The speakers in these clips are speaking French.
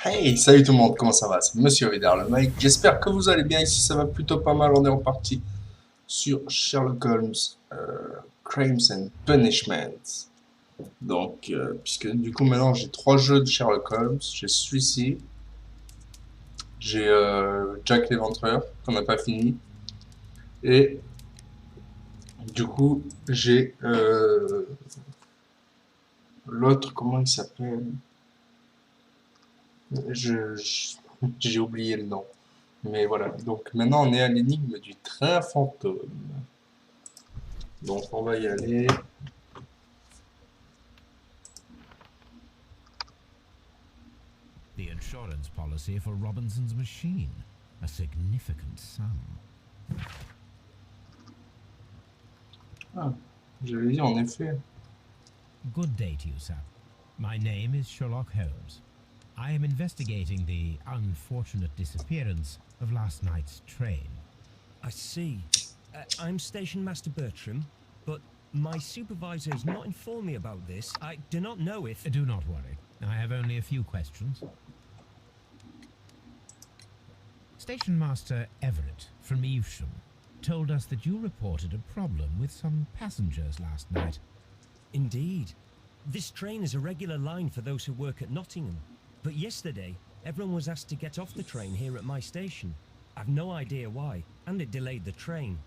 Hey, salut tout le monde, comment ça va? C'est Monsieur Vidar, le mec. J'espère que vous allez bien. Ici, ça va plutôt pas mal. On est reparti sur Sherlock Holmes, Crimes and Punishments. Donc, puisque du coup, maintenant, j'ai 3 jeux de Sherlock Holmes. J'ai celui-ci. J'ai Jack l'Éventreur, qu'on n'a pas fini. Et du coup, j'ai l'autre, comment il s'appelle? J'ai oublié le nom. Mais voilà, donc maintenant on est à l'énigme du train fantôme. Donc on va y aller. The insurance policy for Robinson's machine. A significant sum. Ah, j'avais dit en effet. Good day to you, sir. My name is Sherlock Holmes. I am investigating the unfortunate disappearance of last night's train. I see. I'm Station Master Bertram, but my supervisor has not informed me about this. I do not know if... Do not worry. I have only a few questions. Station Master Everett from Evesham told us that you reported a problem with some passengers last night. Indeed. This train is a regular line for those who work at Nottingham. But yesterday, everyone was asked to get off the train here at my station. I've no idea why, and it delayed the train.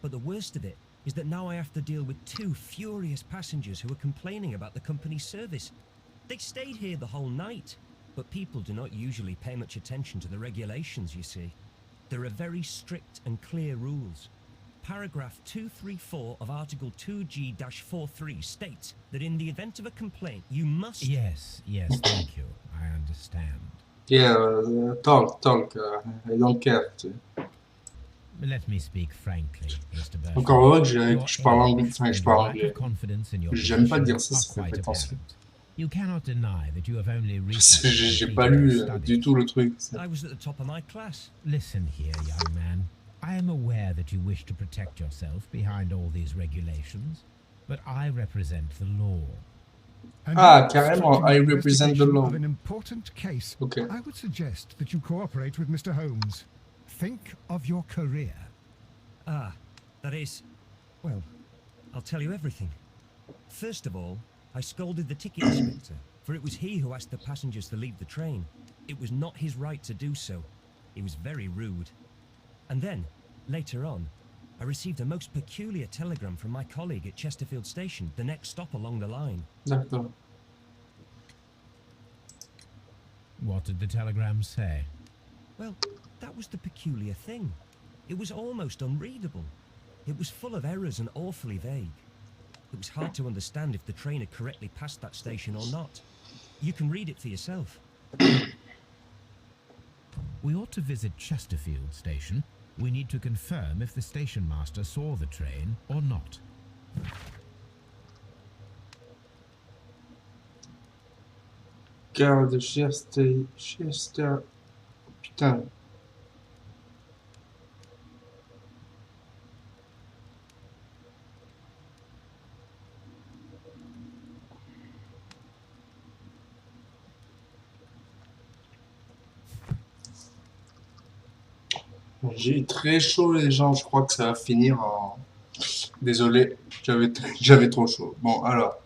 But the worst of it is that now I have to deal with 2 furious passengers who are complaining about the company's service. They stayed here the whole night, but people do not usually pay much attention to the regulations, you see. There are very strict and clear rules. Paragraph 234 of Article 2G-43 states that in the event of a complaint, you must... Yes, thank you. I understand. Yeah, talk. I don't care. Tu sais. Let me speak frankly, Mr. Bertram. Encore heureux que Your je parle anglais. age Enfin, que je and parle lack anglais. of confidence in your J'aime pas position dire ça, are ça fait quite prétentieux. apparent. You cannot deny that you have only Parce que recently j'ai pas completed lu your du studies. tout le truc. I was at the top of my class. Listen here, young man. I am aware that you wish to protect yourself behind all these regulations, but I represent the law. And Ah, in carrément, I obstructing the represent the investigation law. of an important case, Okay. I would suggest that you cooperate with Mr. Holmes. Think of your career. Ah, that is... Well, I'll tell you everything. First of all, I scolded the ticket inspector, for it was he who asked the passengers to leave the train. It was not his right to do so. He was very rude. And then, later on, I received a most peculiar telegram from my colleague at Chesterfield Station, the next stop along the line. D'accord. What did the telegram say? Well, that was the peculiar thing. It was almost unreadable. It was full of errors and awfully vague. It was hard to understand if the train had correctly passed that station or not. You can read it for yourself. We ought to visit Chesterfield Station. We need to confirm if the station master saw the train or not. Gare de Chester. Putain. J'ai très chaud les gens, je crois que ça va finir en... Désolé, j'avais trop chaud. Bon, alors.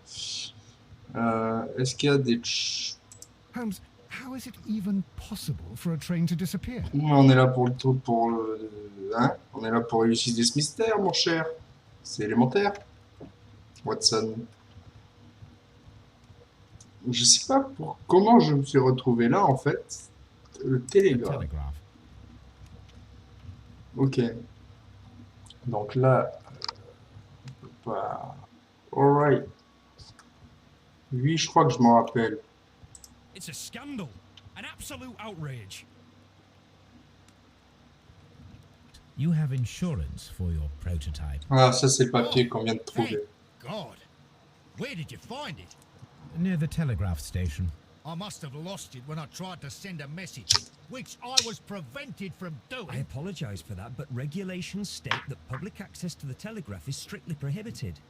Est-ce qu'il y a des... Holmes, how is it even possible for a train to disappear? On est là pour le tour, pour le... Hein? On est là pour élucider ce mystère, mon cher. C'est élémentaire. Watson. Je sais pas comment je me suis retrouvé là, en fait. Le The télégraphe. telegraph. Ok. Donc là... Bah... Alright. Lui, je crois que je m'en rappelle. It's a scandal, an absolute outrage. You have insurance for your prototype. Ah, ça c'est le papier qu'on vient de trouver. God, where did you find it? Near the telegraph station. I must have lost it when I tried to send a message, which I was prevented from I doing. apologize for that, but regulations state that public access to the telegraph is strictly prohibited.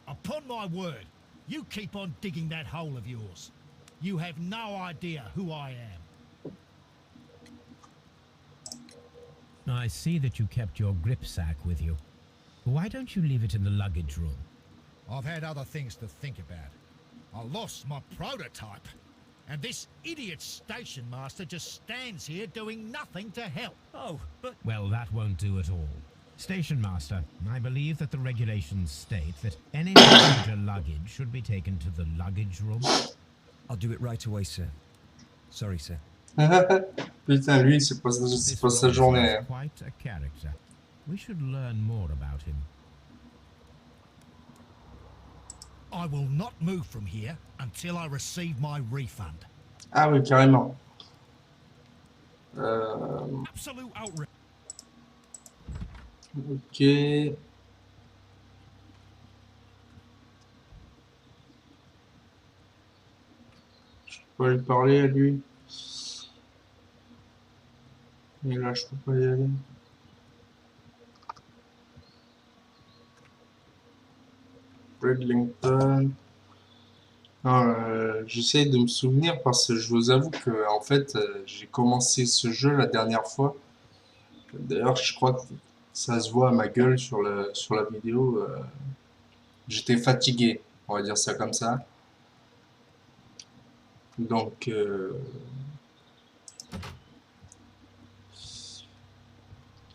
Upon my word, you keep on digging that hole of yours. You have no idea who I am. I see that you kept your grip sack with you. Why don't you leave it in the luggage room? I've had other things to think about. I lost my prototype. And this idiot station master just stands here doing nothing to help. Oh, but Well, that won't do at all. Station master, I believe that the regulations state that any passenger luggage should be taken to the luggage room. I'll do it right away, sir. Sorry, sir. Putain, lui, c'est pas This sa Robinson journée. is Hein. quite a character. We should learn more about him. I will not move from here until I receive my refund. Ah oui, carrément. Absolute outrage. Ok. Je peux lui parler à lui. Et là, je peux pas y aller. Bridlington. J'essaye de me souvenir parce que je vous avoue que en fait j'ai commencé ce jeu la dernière fois. D'ailleurs, je crois que ça se voit à ma gueule sur la vidéo. J'étais fatigué, on va dire ça comme ça. Donc,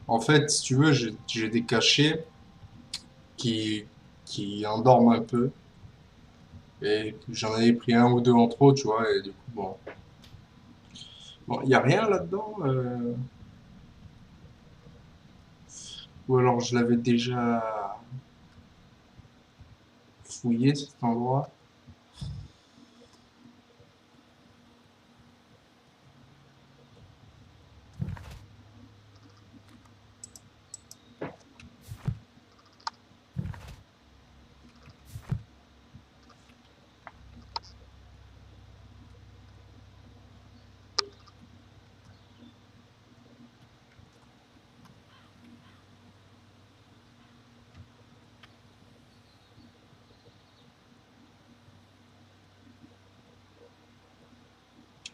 en fait, si tu veux, j'ai des cachets qui endorment un peu. Et j'en avais pris un ou deux en trop, tu vois. Et du coup, bon. Bon, il n'y a rien là-dedans. Ou alors je l'avais déjà fouillé cet endroit.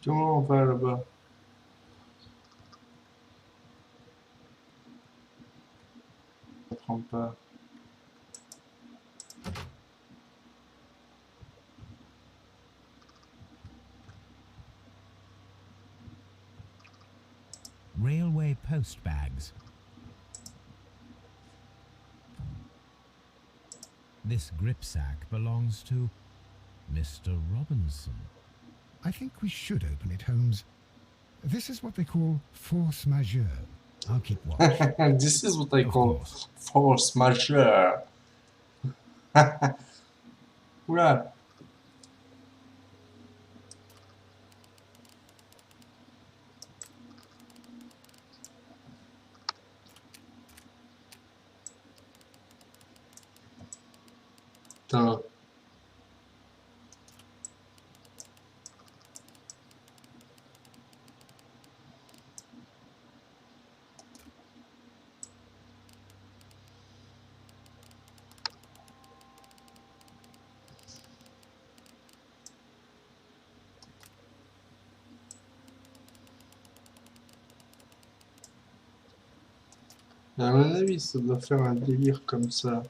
Comment on va là-bas? Je ne comprends pas. Railway post bags. This grip sack belongs to Mr. Robinson. I think we should open it, Holmes. This is what they call force majeure. I'll keep watch. This is what I Of call course. force majeure. Oula. Putain. À mon avis, ça doit faire un délire comme ça.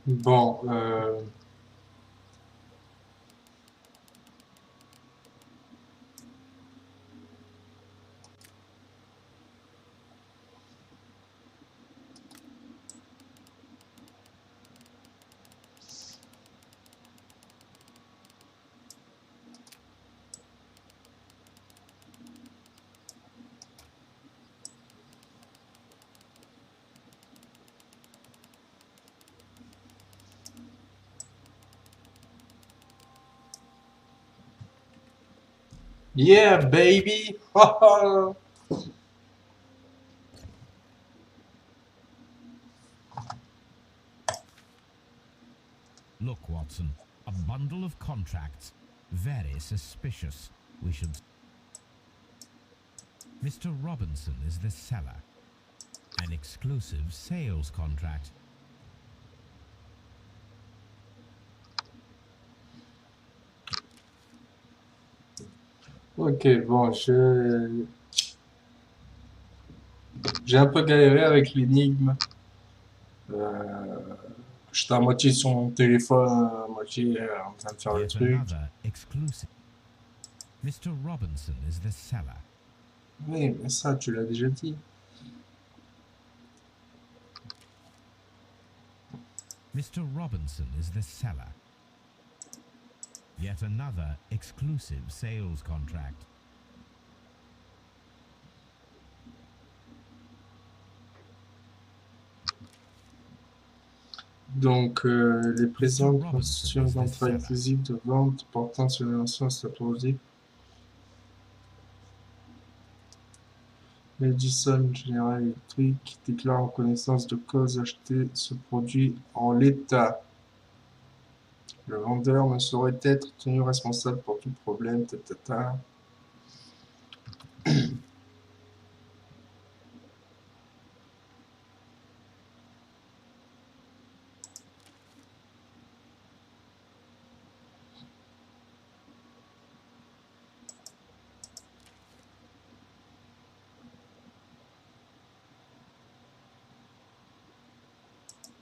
Bon, yeah, baby! Look, Watson, a bundle of contracts. Very suspicious. We should... Mr. Robinson is the seller. An exclusive sales contract. Ok, bon, j'ai un peu galéré avec l'énigme. J'étais à moitié sur mon téléphone, à moitié en train de faire le Yet truc. another exclusive. Mr. Robinson is the seller. Oui, mais ça, tu l'as déjà dit. Mr. Robinson is the seller. Yet another exclusive sales contract. Donc, les présentes Robinson constituent un is the contrat seller. exclusif de vente portant sur l'invention stratégique. L'Edison General Electric déclare en connaissance de cause acheter ce produit en l'état. Le vendeur ne saurait être tenu responsable pour tout problème. Tatata.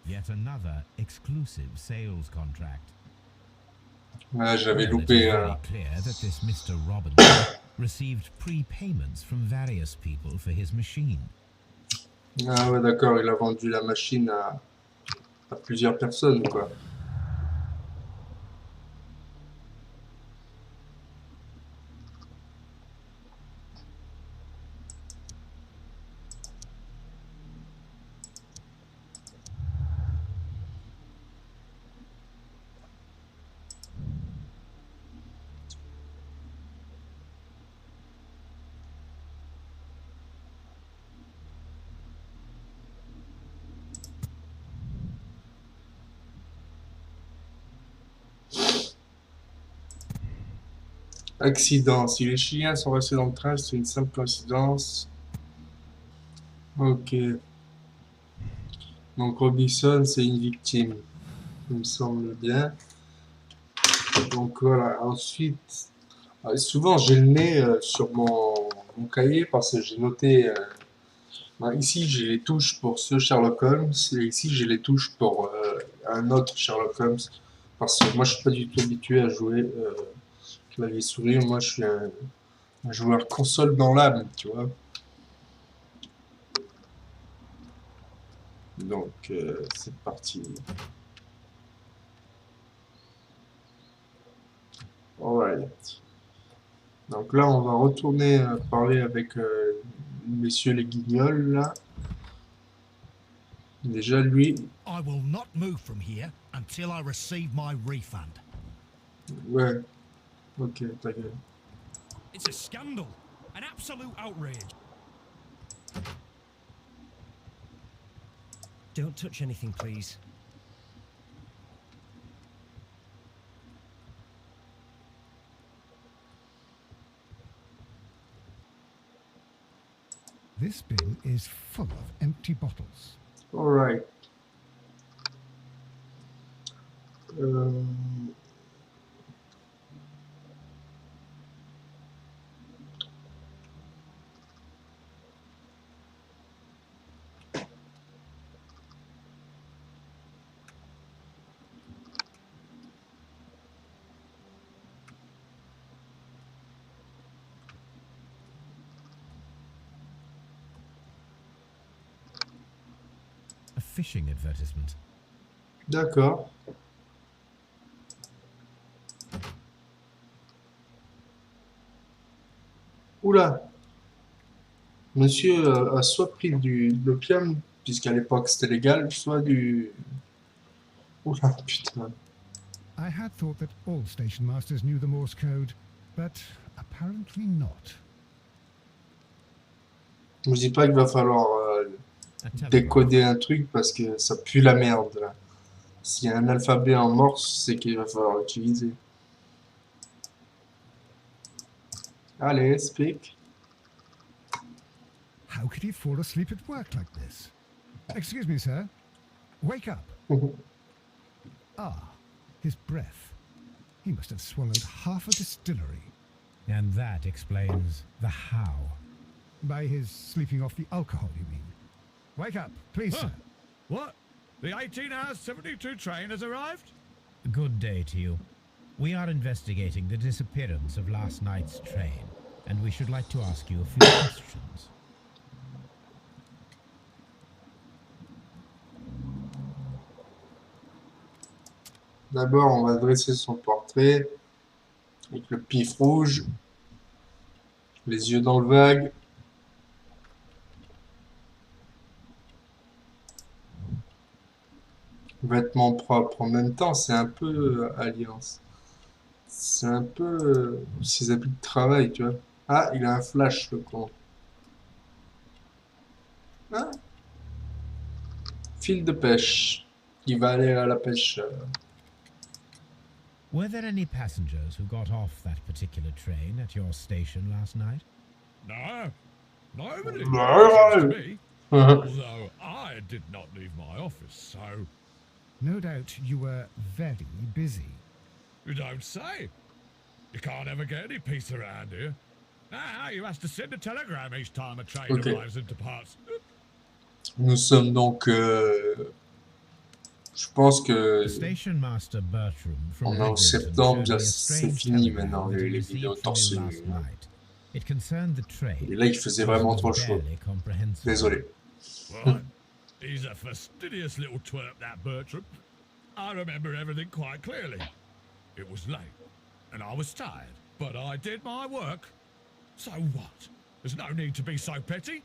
Yet another exclusive sales contract. Ah, j'avais Well, it loupé. is very clear that this Mr. Robinson received prepayments from various people for his machine. Ah ouais, d'accord, il a vendu la machine à plusieurs personnes, quoi. Accident. Si les chiens sont restés dans le train, c'est une simple coïncidence. Ok. Donc Robinson, c'est une victime. Il me semble bien. Donc voilà. Ensuite, souvent j'ai le nez sur mon cahier parce que j'ai noté. Ici, j'ai les touches pour ce Sherlock Holmes et ici, j'ai les touches pour un autre Sherlock Holmes. Parce que moi, je suis pas du tout habitué à jouer clavier souris. Moi, je suis un joueur console dans l'âme, tu vois. Donc, c'est parti. Alright. Donc là, on va retourner parler avec messieurs les guignols, là. Déjà, lui, I will not move from here until I receive my refund. ouais, ok, ta gueule. It's a scandal. An absolute outrage. Don't touch anything, please. This bin is full of empty bottles. Alright. fishing advertisement. D'accord. Oula. Monsieur a soit pris de l'opium, puisqu'à l'époque c'était légal, soit du... Oula, putain. I had thought that all station masters knew the Morse code, but apparently not. Je me dis pas qu'il va falloir A telegraph. décoder un truc parce que ça pue la merde là. S'il y a un alphabet en morse, c'est qu'il va falloir l'utiliser. Allez, speak. How could he fall asleep at work like this? Excuse me, sir. Wake up. Ah, his breath. He must have swallowed half a distillery. And that explains the how. By his sleeping off the alcohol, you mean? Wake up, please, Huh. sir. What? The 18-hour 72 train has arrived? Good day to you. We are investigating the disappearance of last night's train, and we should like to ask you a few questions. D'abord, on va dresser son portrait avec le pif rouge, les yeux dans le vague. Vêtements propres en même temps, c'est un peu Alliance. C'est un peu ses habits de travail, tu vois. Ah, il a un flash, le con. Ah. Fil de pêche. Il va aller à la pêche. Were there any passengers who got off that particular train at your station last night? No. Nobody. No. Seems to me. Although I did not leave my office, so No doubt you were very busy. you don't say. You can't ever get any peace around here. Ah, you have to send a telegram each time a train Okay. arrives and departs. Nous sommes donc... je pense que... The station master Bertram from On est en Bridgerton septembre, showed me a c'est strange fini telegram maintenant, that he les received vidéos from torse you nu. last night. It concerned the train. Et là, il faisait vraiment trop chaud. Barely comprehensible. Désolé. What? He's a fastidious little twerp, that Bertram. I remember everything quite clearly. It was late, and I was tired, but I did my work. So what? There's no need to be so petty.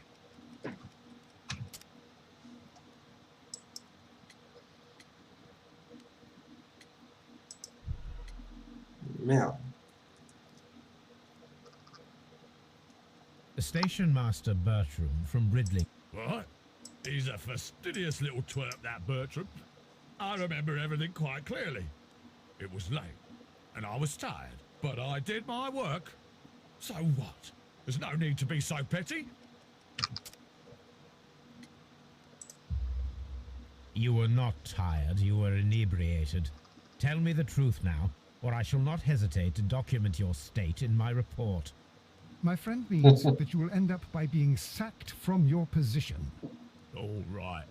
Merde. The station master Bertram from Bridley. What? He's a fastidious little twerp, that Bertram. I remember everything quite clearly. It was late, and I was tired, but I did my work. So what? There's no need to be so petty. You were not tired, you were inebriated. Tell me the truth now, or I shall not hesitate to document your state in my report. My friend means that you will end up by being sacked from your position. All right.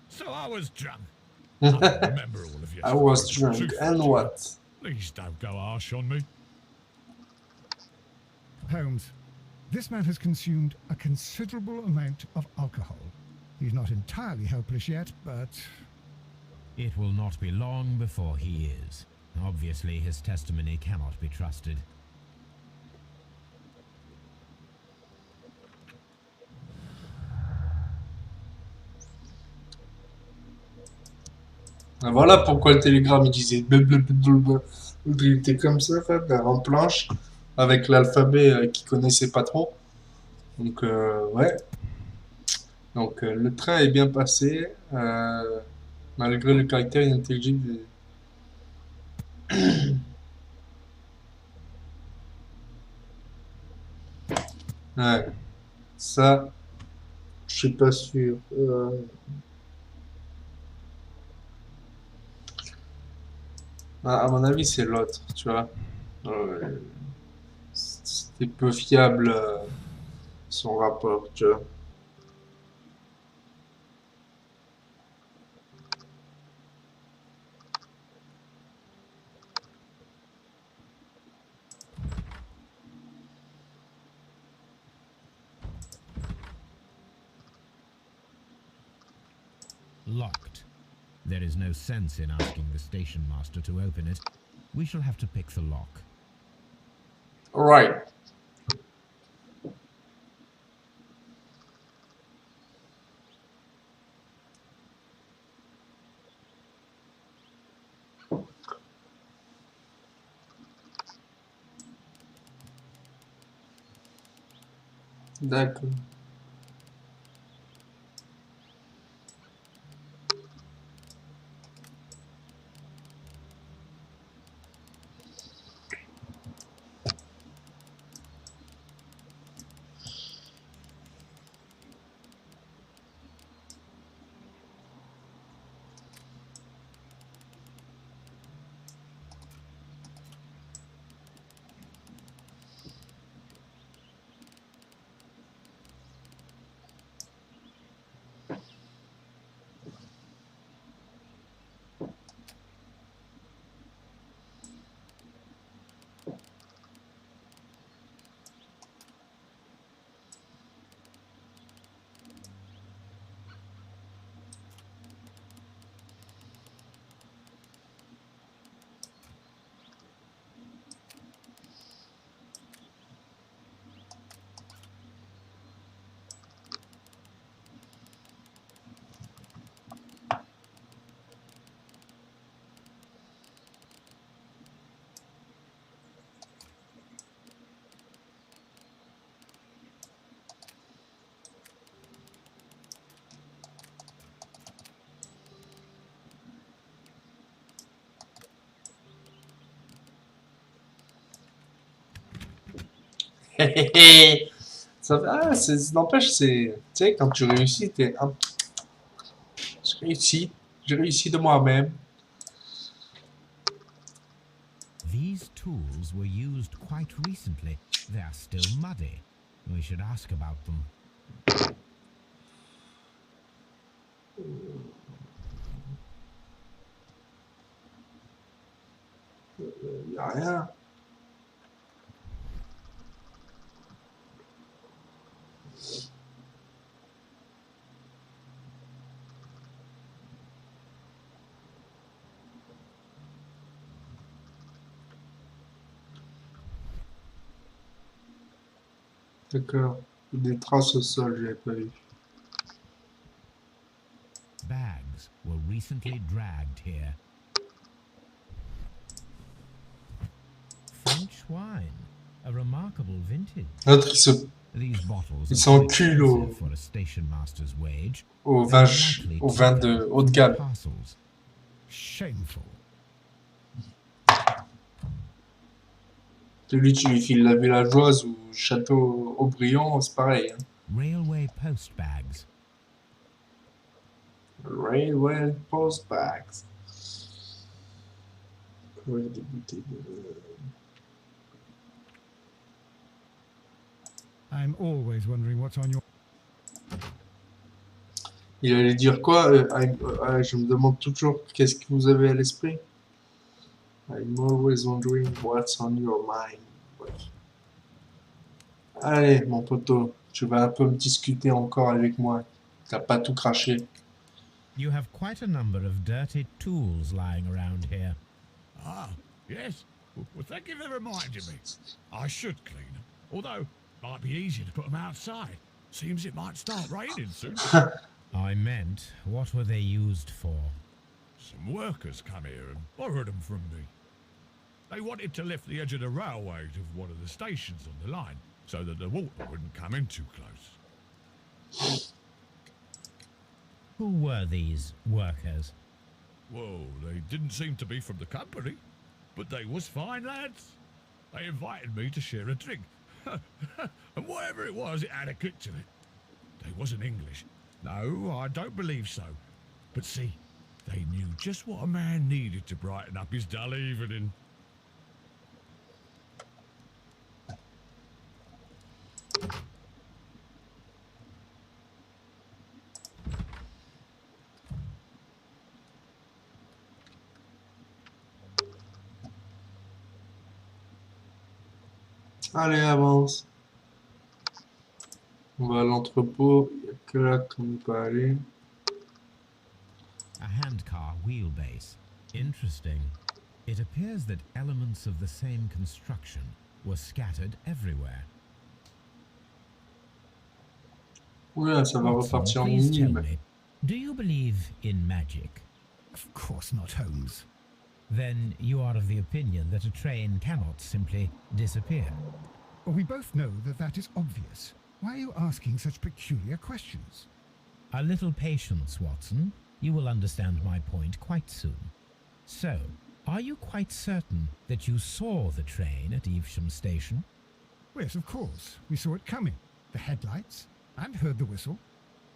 So I was drunk. I don't remember all of your I was stories, drunk, truthfully, and Jim. what? Please don't go harsh on me. Holmes, this man has consumed a considerable amount of alcohol. He's not entirely helpless yet, but It will not be long before he is. Obviously, his testimony cannot be trusted. Voilà pourquoi le télégramme il disait blablabla. Il était comme ça, en planche, avec l'alphabet qu'il connaissait pas trop. Donc, ouais. Donc, le train est bien passé, malgré le caractère inintelligible des... Ouais, ça, je suis pas sûr. À mon avis, c'est l'autre, tu vois. C'était peu fiable son rapport, tu vois. locked. There is no sense in asking the station master to open it. We shall have to pick the lock. All right. D'accord. Ça, ah, n'empêche, c'est, tu sais, quand tu réussis, t'es, ah, j'ai réussi de moi-même. These tools were used quite recently. They are still muddy. We should ask about them. Y a rien. D'accord. Des traces au sol, j'avais pas vu. Bags were recently dragged here. French wine, a remarkable vintage. L'autre, These bottles il are s'encule expensive for a station master's wage. au They are vin, likely au vin cheaper de haut de than gamme. parcels. Shameful. Celui, tu lui files la villageoise ou château Aubryon, c'est pareil. Hein. Railway post bags. Railway post bags. Ouais, des bouteilles de... I'm always wondering what's on your... Il allait dire quoi je me demande toujours qu'est-ce que vous avez à l'esprit. I'm always wondering what's on your mind. Ouais. Allez, mon poteau, tu vas un peu me discuter encore avec moi. T'as pas tout craché. You have quite a number of dirty tools lying around here. Ah, yes. Well, thank you for reminding me. I should clean them. Although, it might be easier to put them outside. Seems it might start raining soon. I meant, what were they used for? Some workers come here and borrowed them from me. They wanted to lift the edge of the railway to one of the stations on the line, so that the water wouldn't come in too close. Who were these workers? Well, they didn't seem to be from the company, but they was fine lads. They invited me to share a drink. And whatever it was, it had a kick to it. They wasn't English. No, I don't believe so. But see, they knew just what a man needed to brighten up his dull evening. Allez, avance. On va à l'entrepôt. Il n'y a que là qu'on n'est pas allé. A handcar wheelbase. Interesting. It appears that elements of the same construction were scattered everywhere. Ouais, ça va Watson, repartir en please tell énigme. me, do you believe in magic? Of course not, Holmes. Then you are of the opinion that a train cannot simply disappear. Well, we both know that that is obvious. Why are you asking such peculiar questions? A little patience, Watson. You will understand my point quite soon. So, are you quite certain that you saw the train at Evesham Station? Yes, of course. We saw it coming. The headlights, and heard the whistle.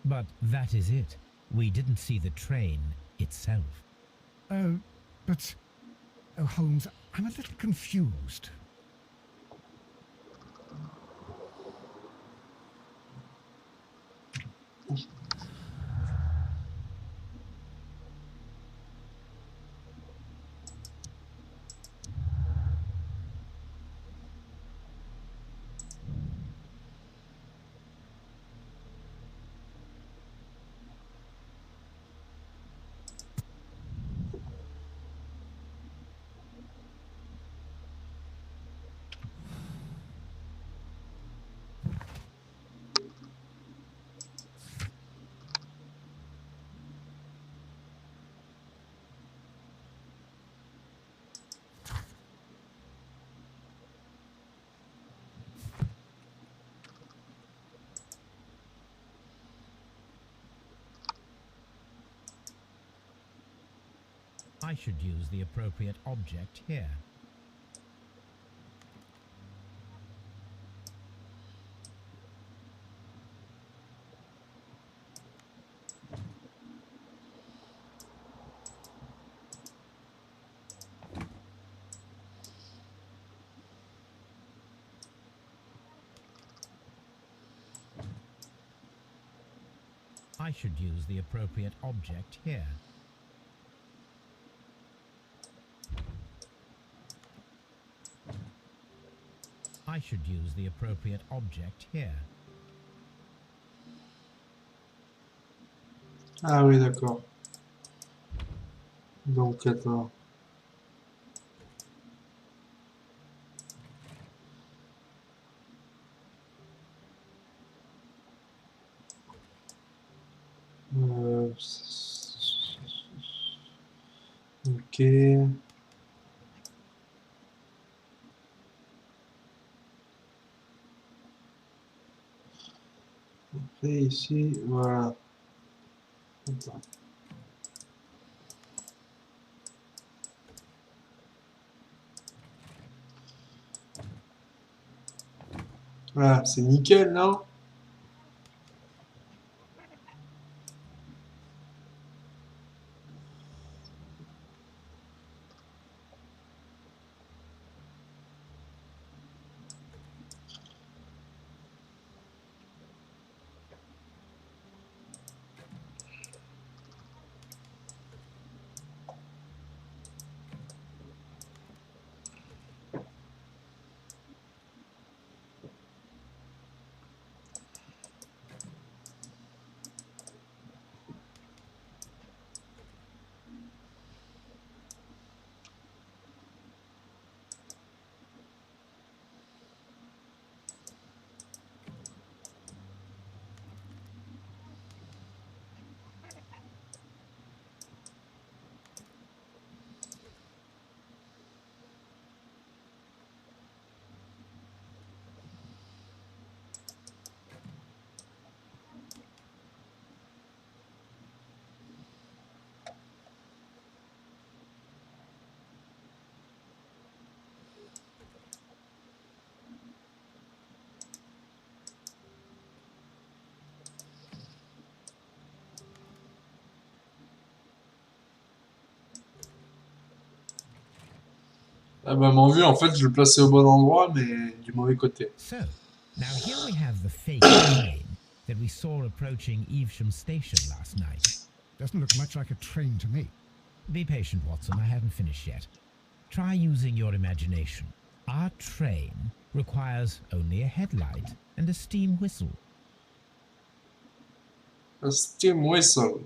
But that is it. We didn't see the train itself. Oh, but... Oh, Holmes, I'm a little confused. I should use the appropriate object here. I should use the appropriate object here. I should use the appropriate object here. Ah oui, d'accord. Donc, attends. Ok. Après, ici, voilà. Attends. Voilà, c'est nickel, non? Ah bah, mon vue, en fait, je le plaçais au bon endroit, mais du mauvais côté. So, now here we have the fake train that we saw approaching Evesham Station last night. Doesn't look much like a train to me. Be patient, Watson, I haven't finished yet. Try using your imagination. Our train requires only a headlight and a steam whistle. A steam whistle.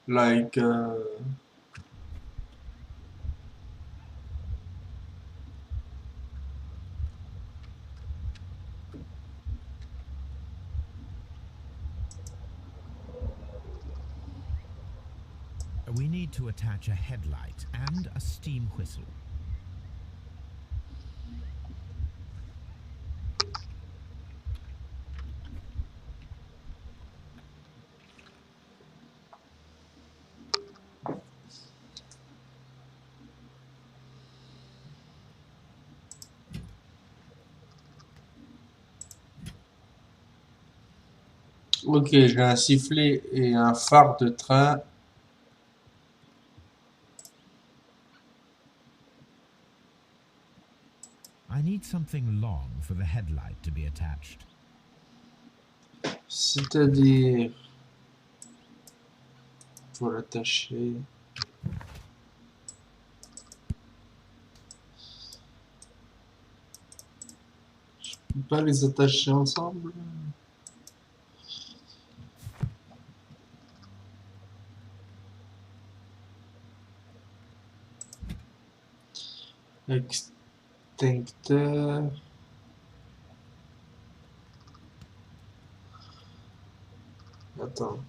like We need to attach a headlight and a steam whistle. ok, j'ai un sifflet et un phare de train. I need something long for the headlight to be attached. C'est-à-dire, pour l'attacher. Je peux pas les attacher ensemble. Extincteur. Attends.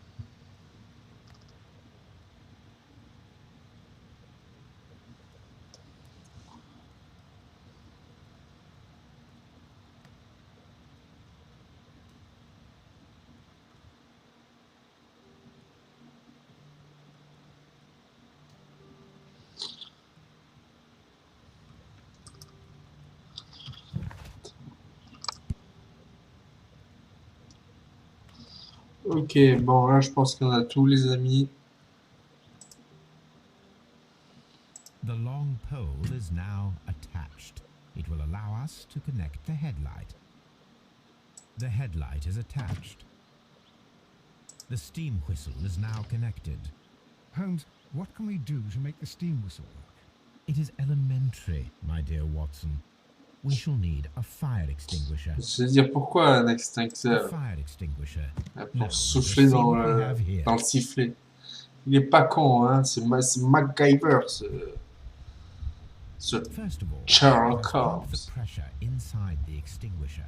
Ok, bon là je pense qu'on a tous les amis. The long pole is now attached. It will allow us to connect the headlight. The headlight is attached. The steam whistle is now connected. Holmes, what can we do to make the steam whistle work? It is elementary, my dear Watson. We shall need a fire extinguisher. C'est-à-dire pourquoi un The extincteur fire extinguisher. pour Now, souffler let's see what we have here. dans le sifflet. Il est pas con, hein. C'est MacGyver, ce First of all, Sherlock let us pump Holmes. the pressure inside the extinguisher.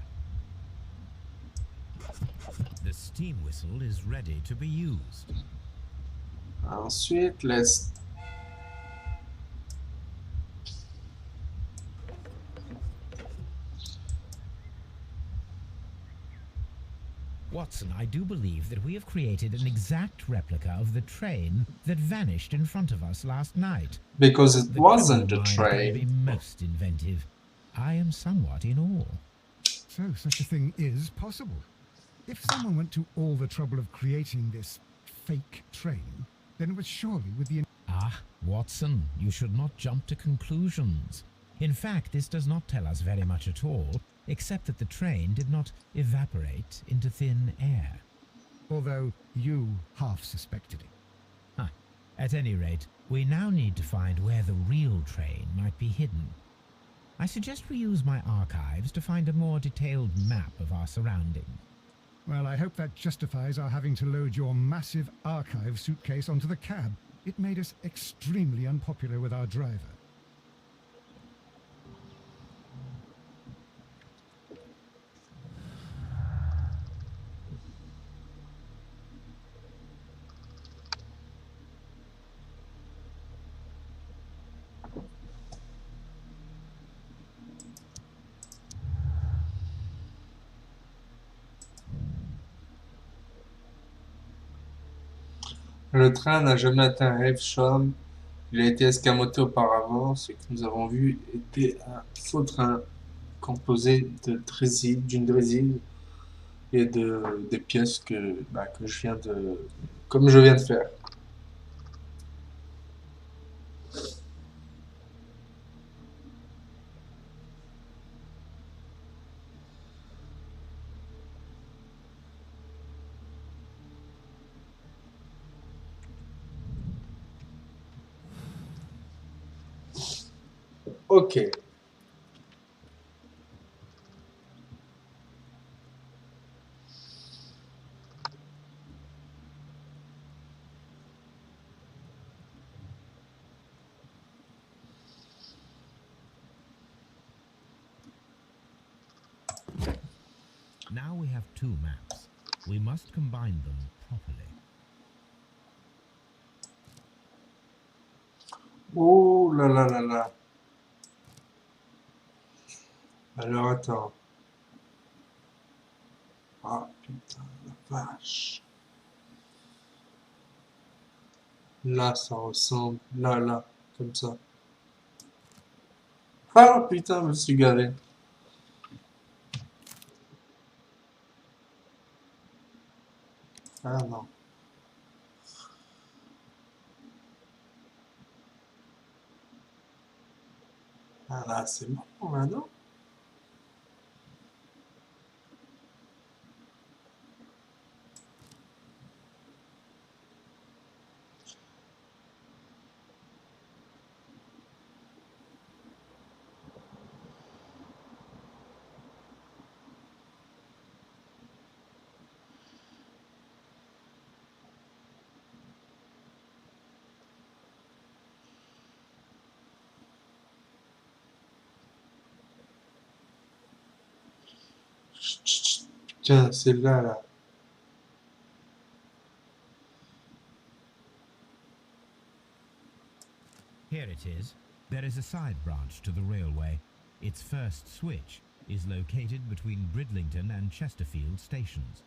The steam whistle is ready to be used. Ensuite, laisse. Watson, I do believe that we have created an exact replica of the train that vanished in front of us last night. Because it The wasn't criminal a mind can be train. most inventive. I am somewhat in awe. So such a thing is possible. If someone went to all the trouble of creating this fake train, then it was surely with the... Ah, Watson, you should not jump to conclusions. In fact, this does not tell us very much at all, except that the train did not evaporate into thin air. Although you half suspected it. At any rate, we now need to find where the real train might be hidden. I suggest we use my archives to find a more detailed map of our surroundings. Well, I hope that justifies our having to load your massive archive suitcase onto the cab. It made us extremely unpopular with our driver. Le train n'a jamais atteint Evesham. Il a été escamoté auparavant. Ce que nous avons vu était un faux train composé d'une drésine et des pièces que je viens comme je viens de faire. Ok. Now we have two maps. We must combine them properly. Oh là là là là. Alors attends. Ah putain, la vache. Là, ça ressemble. Là, là, comme ça. Ah putain, je me suis garé. Ah non. Ah là, c'est bon, là, non? Chut, chut, chut. Putain, c'est là, là. Here it is. There is a side branch to the railway. Its first switch is located between Bridlington and Chesterfield stations.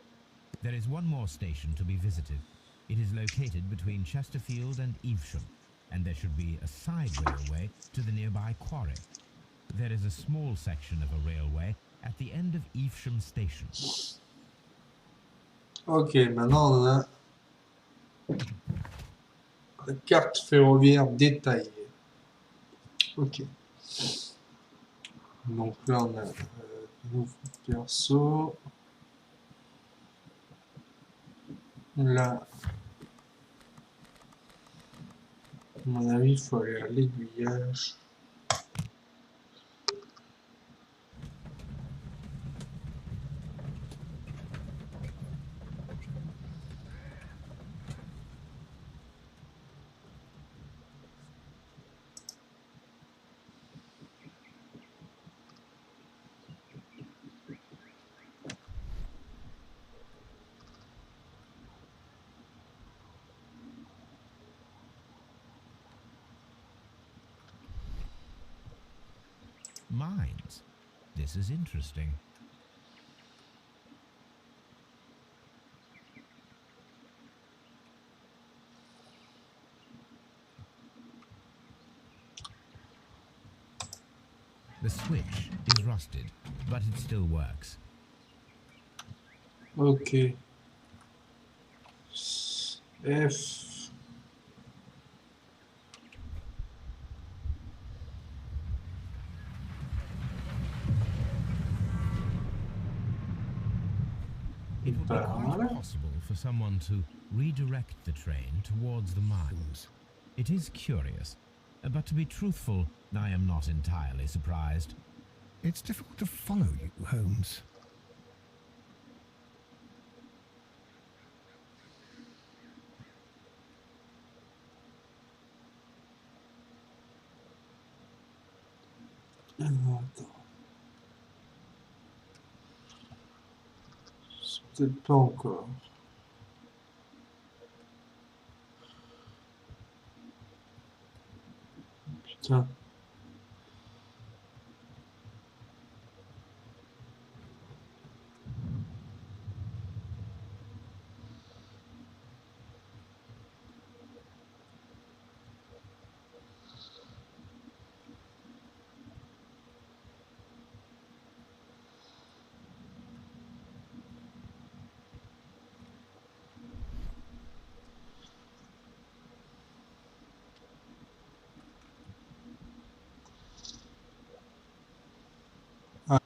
There is one more station to be visited. It is located between Chesterfield and Evesham, and there should be a side railway to the nearby quarry. There is a small section of a railway at the end of Evesham station. Ok, maintenant on a la carte ferroviaire détaillée. Ok. Donc là on a nouveau perso. Là, à mon avis, il faut aller à l'aiguillage. Mines. This is interesting. The switch is rusted, but it still works. Ok. F. It would be quite possible for someone to redirect the train towards the mines. It is curious, but to be truthful, I am not entirely surprised. It's difficult to follow you, Holmes. Attends. C'est peut-être pas encore. Putain. Ah,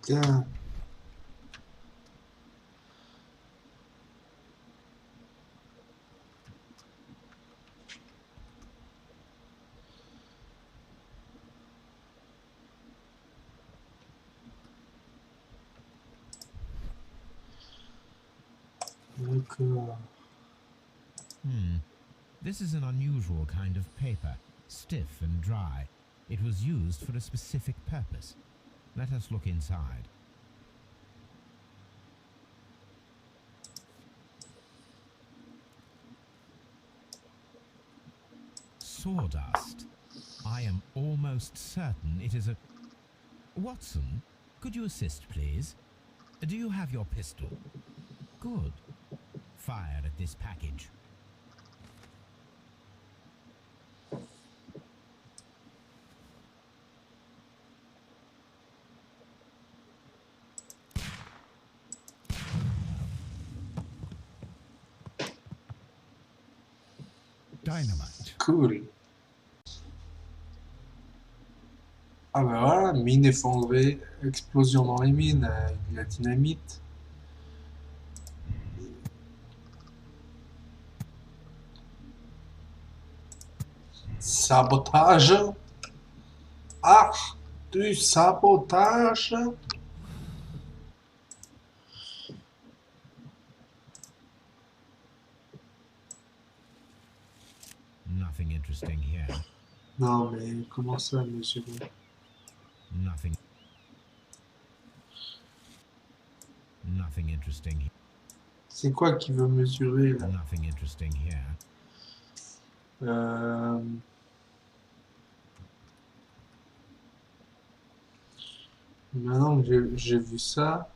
putain. D'accord. This is an unusual kind of paper, stiff and dry. It was used for a specific purpose. Let us look inside. Sawdust. I am almost certain it is a... Watson, could you assist, please? Do you have your pistol? Good. Fire at this package. Dynamite. Cool. Ah bah voilà, mine effondrée, explosion dans les mines, de la dynamite. Sabotage. Ah, du sabotage. Nothing interesting here. Non mais comment ça, monsieur? Nothing. Nothing interesting here. C'est quoi qui veut mesurer là? Nothing interesting here. Maintenant que j'ai vu ça,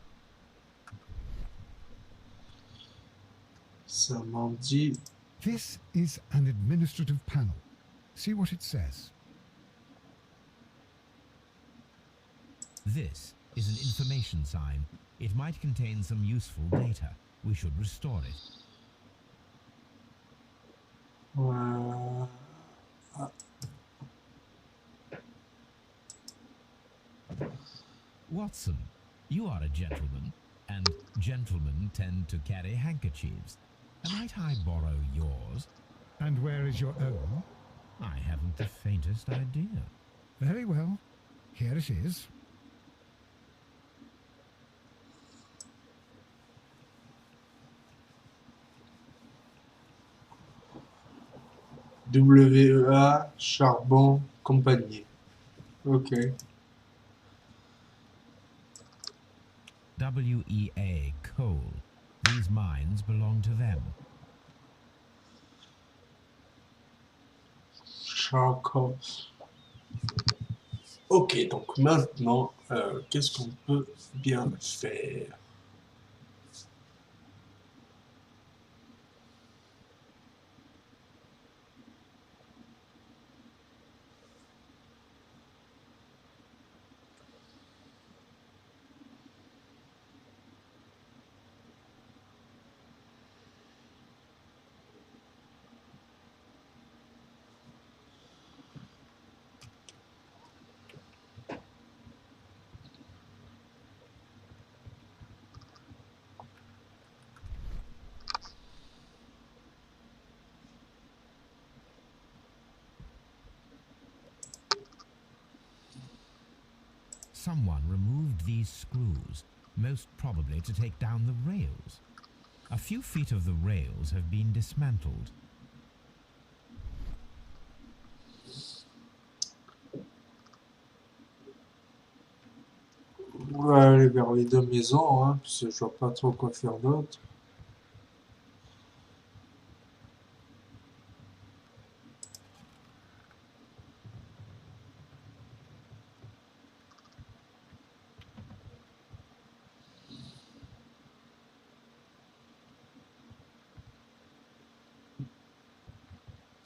ça m'en dit. This is an administrative panel. See what it says. This is an information sign. It might contain some useful data. We should restore it. Ah, Watson, you are a gentleman, and gentlemen tend to carry handkerchiefs. Might I borrow yours? And where is your own? I haven't the faintest idea. Very well. Here it is. WEA, charbon, compagnie. Ok. WEA, coal. These mines belong to them. Charcoal. Ok, donc maintenant, qu'est-ce qu'on peut bien faire? Someone removed these screws, most probably to take down the rails. A few feet of the rails have been dismantled. On va aller vers les deux maisons, hein, parce que je vois pas trop quoi faire d'autre.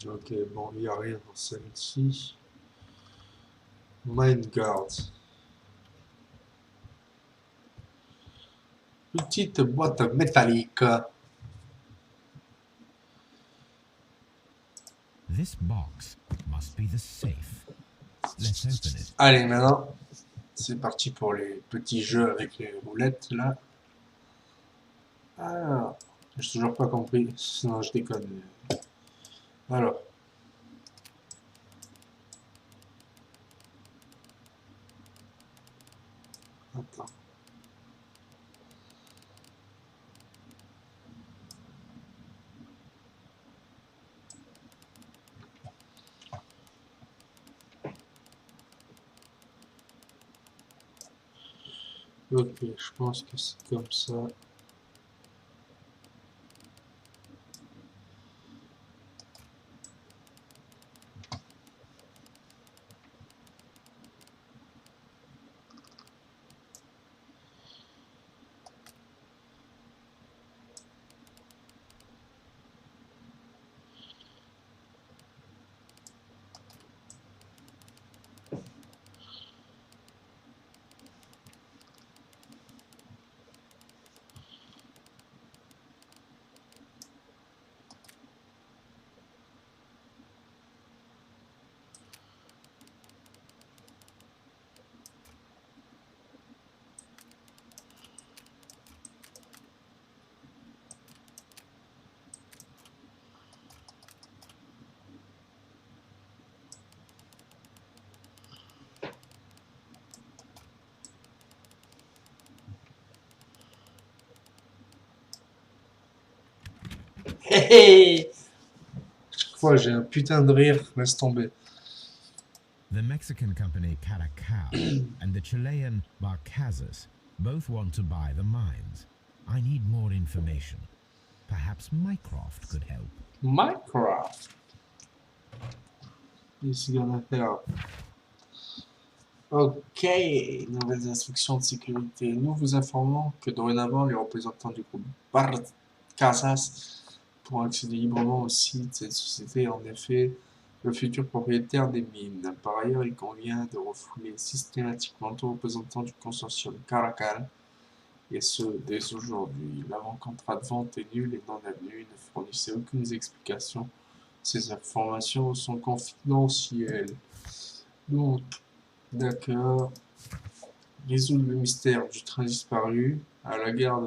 Ok, bon, il n'y a rien dans celle-ci. Mine guard. Petite boîte métallique. This box must be the safe. Let's open it. Allez, maintenant, c'est parti pour les petits jeux avec les roulettes, là. Alors, j'ai toujours pas compris. Non, je déconne. Alors. Attends. Ok, je pense que c'est comme ça. Hé hé! Chaque fois, j'ai un putain de rire, laisse tomber. The Mexican company Caracol and the Chilean Barcazas both want to buy the mines. I need more information. Perhaps Mycroft could help. Minecraft. Ici, on a fait. Ok, nouvelles instructions de sécurité. Nous vous informons que dorénavant, les représentants du groupe Barcazas pourront accéder librement au site de cette société, en effet, le futur propriétaire des mines. Par ailleurs, il convient de refouler systématiquement tous représentants du consortium Caracal, et ce, dès aujourd'hui. L'avant-contrat de vente est nul et non avenu, ne fournissez aucune explication. Ces informations sont confidentielles. Donc, d'accord. Résoudre le mystère du train disparu. À la gare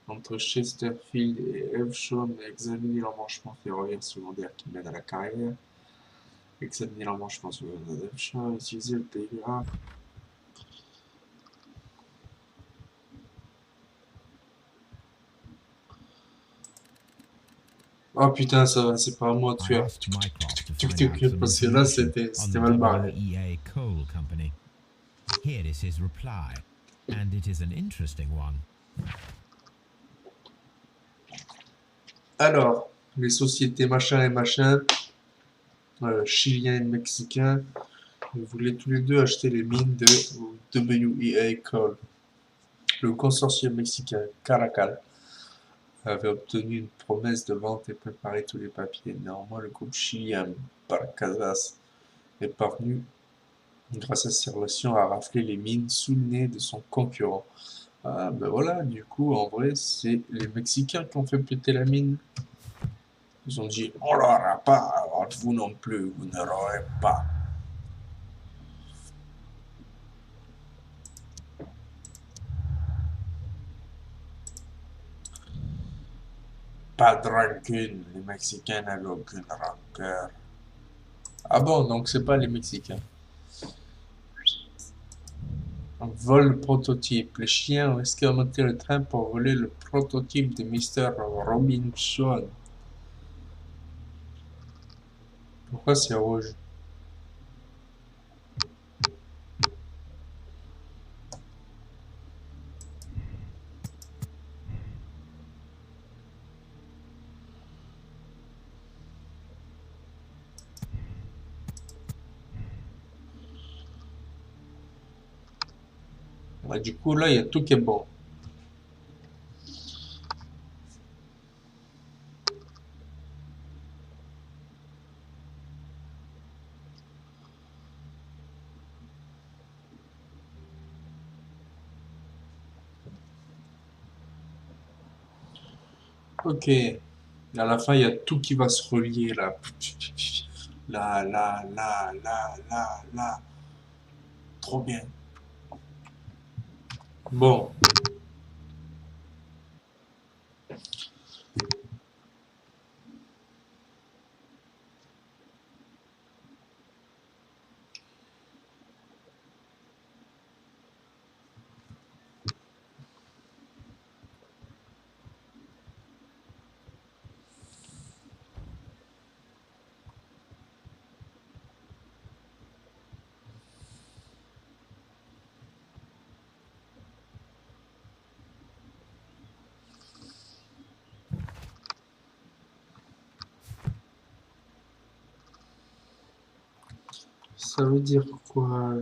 entre Chesterfield et Evesham, examiner l'embranchement ferroviaire secondaire qui mène à la carrière. Examiner l'embranchement secondaire d'Evesham. Utiliser le télégraphe. Oh putain, ça va, c'est pas à moi de I faire. asked Mycroft to find out some Parce que là, information on c'était the mal barré. WEA Coal Company. Here is his reply, and it is an interesting one. Alors, les sociétés machin et machin, chiliens et mexicains, vous voulez tous les deux acheter les mines de WEA Coal. Le consortium mexicain Caracal avait obtenu une promesse de vente et préparé tous les papiers. Néanmoins, le groupe chilien Barcazas est parvenu, grâce à ses relations, à rafler les mines sous le nez de son concurrent. Ah, ben voilà, du coup, en vrai, c'est les Mexicains qui ont fait péter la mine. Ils ont dit, on l'aura pas, alors vous non plus, vous ne l'aurez pas. Pas de rancune, les Mexicains n'avaient aucune rancœur. Ah bon, donc c'est pas les Mexicains. Un vol prototype. Les chiens ont escamoté le train pour voler le prototype de Mr. Robinson. Pourquoi c'est rouge? Bah, du coup, là, il y a tout qui est bon. Ok. À la fin, il y a tout qui va se relier là. Là, là, là, là, là, là. Trop bien. Bon. Ça veut dire quoi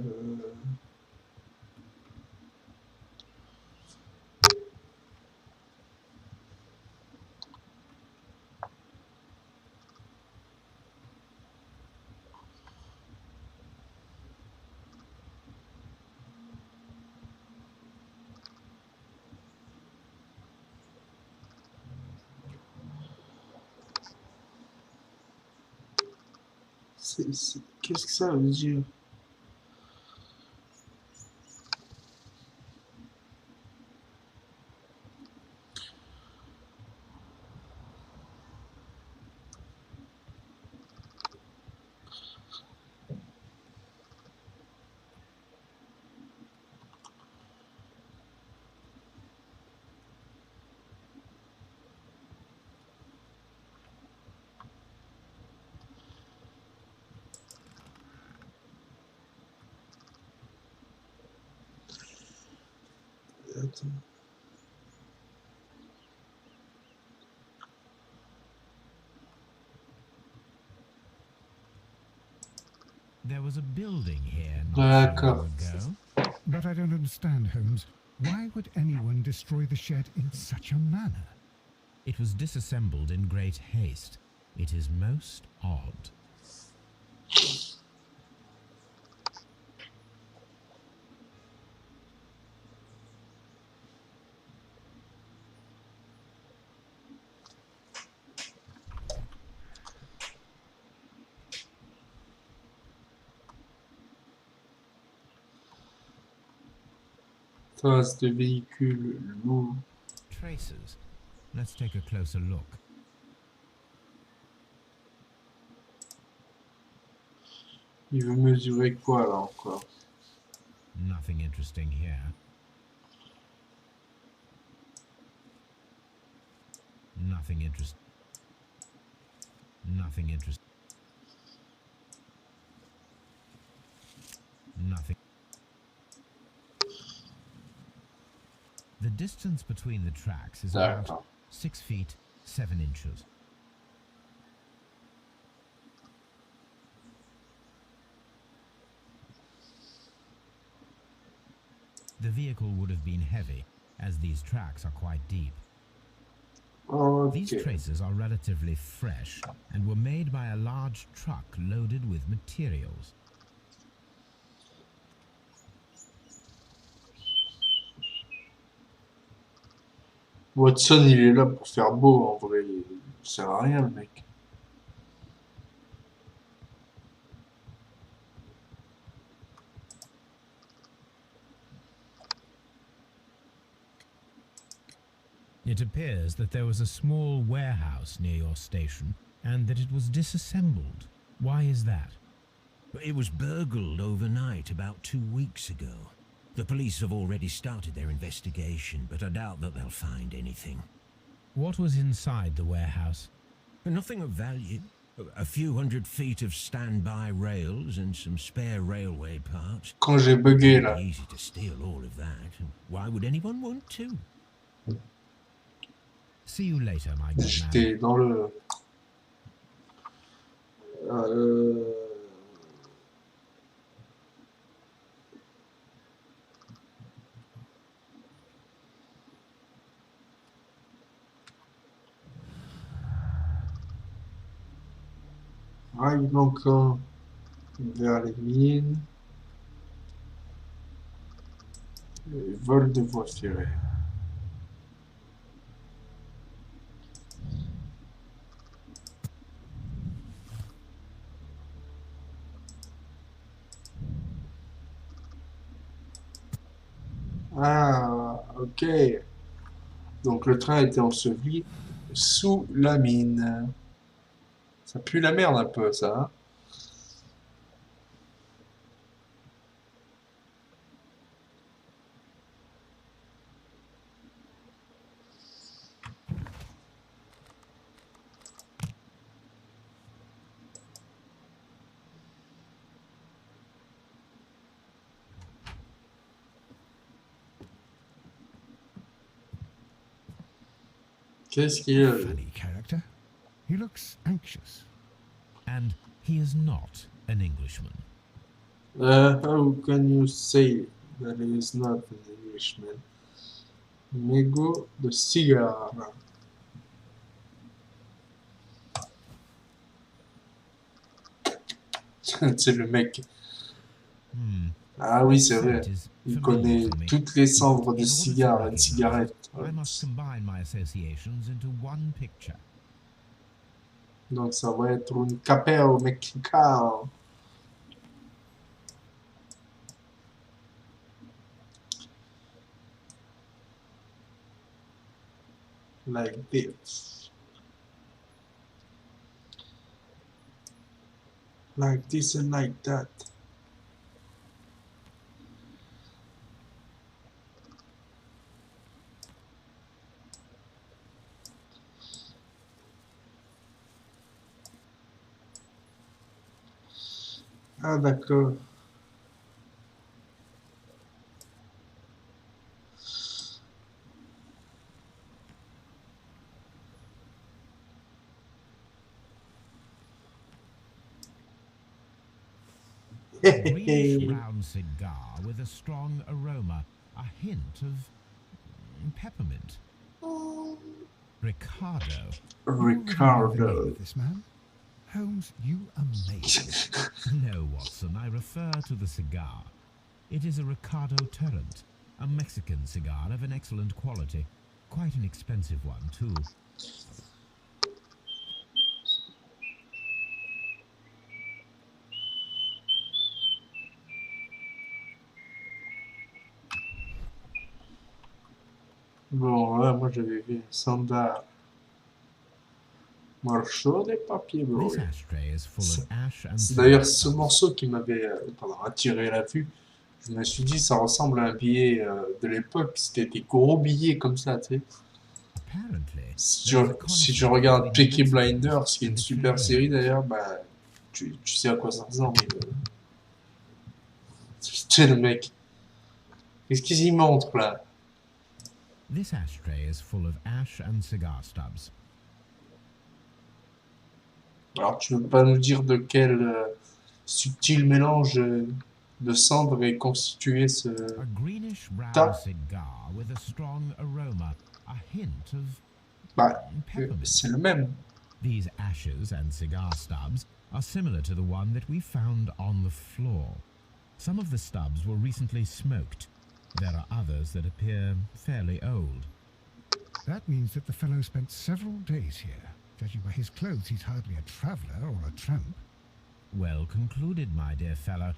Qu'est-ce que ça veut dire? Attends. There was a building here not so long D'accord. ago. But I don't understand, Holmes. Why would anyone destroy the shed in such a manner? It was disassembled in great haste. It is most odd. Traces de véhicules lourds. Traces. Let's take a closer look. Il veut mesurer quoi là encore? Nothing interesting here. Nothing interesting. Nothing interesting. Nothing. The distance between the tracks is about D'accord. 6 feet 7 inches. The vehicle would have been heavy, as these tracks are quite deep. These Ok. traces are relatively fresh and were made by a large truck loaded with materials. Watson, il est là pour faire beau en vrai. Il sert à rien le mec. It appears that there was a small warehouse near your station and that it was disassembled. Why is that? It was burgled overnight about 2 weeks ago. The police have already started their investigation, but I doubt that they'll find anything. What was inside the warehouse? Nothing of value. A few 100 feet of standby rails and some spare railway parts. Quand j'ai bugué là. It'd be easy to steal all of that. Why would anyone want to? See you later, my good man. J'étais dans le... Euh, Rail manquant vers les mines. Et vol de voies ferrées. Ah, ok. Donc le train était enseveli sous la mine. Ça pue la merde un peu, ça. Hein. Qu'est-ce qu'il y a? Funny character. He looks anxious. And he is not an Englishman. How can you say that he is not an Englishman? Mégot de cigare. C'est le mec. Ah oui, c'est vrai. Il connaît toutes les cendres de cigares et de cigarettes. I must combine my associations into one picture. Donc ça va être une capelle mexicaine. Like this. Like this and like that. Ah d'accord. A greenish brown cigar with a strong aroma, a hint of peppermint. Ricardo. Ricardo. This man? Holmes, you amaze me. No, Watson, I refer to the cigar. It is a Ricardo Turrent, a Mexican cigar of an excellent quality. Quite an expensive one, too. Bon, là, moi j'avais vu un standard. Morceau de papier This brûlé. ashtray is full of ash and C'est d'ailleurs ce cigar stubs. morceau qui m'avait attiré la vue. Je me suis dit, ça ressemble à un billet de l'époque. C'était des gros billets comme ça, tu sais. Apparently, Si there is a si je conflict regarde between Peaky the Blinders, Mexicans qui est and une the super Chileans. série d'ailleurs, bah, tu sais à quoi ça ressemble. C'est le mec. Qu'est-ce qu'ils y montrent là? This ashtray is full of ash and cigar stubs. Alors, tu veux pas nous dire de quel subtil mélange de cendres est constitué ce... A greenish brown TOUT? cigar with a strong aroma, a hint of Bah, peppermint. c'est le même. These ashes and cigar stubs are similar to the one that we found on the floor. Some of the stubs were recently smoked. There are others that appear fairly old. That means that the fellow spent several days here. Judging by his clothes, he's hardly a traveller or a tramp. Well concluded, my dear fellow.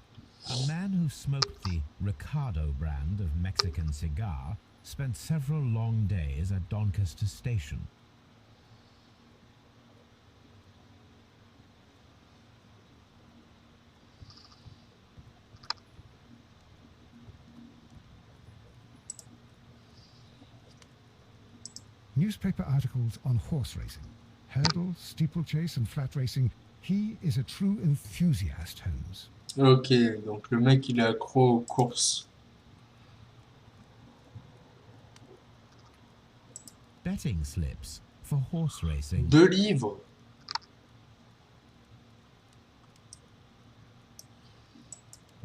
A man who smoked the Ricardo brand of Mexican cigar spent several long days at Doncaster Station. Newspaper articles on horse racing. Hurdle, steeplechase and flat racing. He is a true enthusiast, Holmes. Ok, donc le mec il est accro aux courses. Betting slips for horse racing. 2 livres.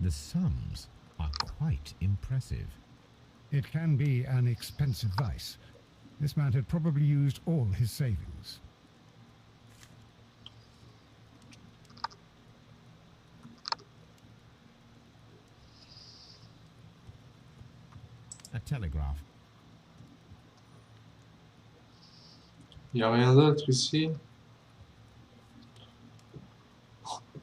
The sums are quite impressive. It can be an expensive vice. This man had probably used all his savings. A telegraph. Il n'y a rien d'autre ici.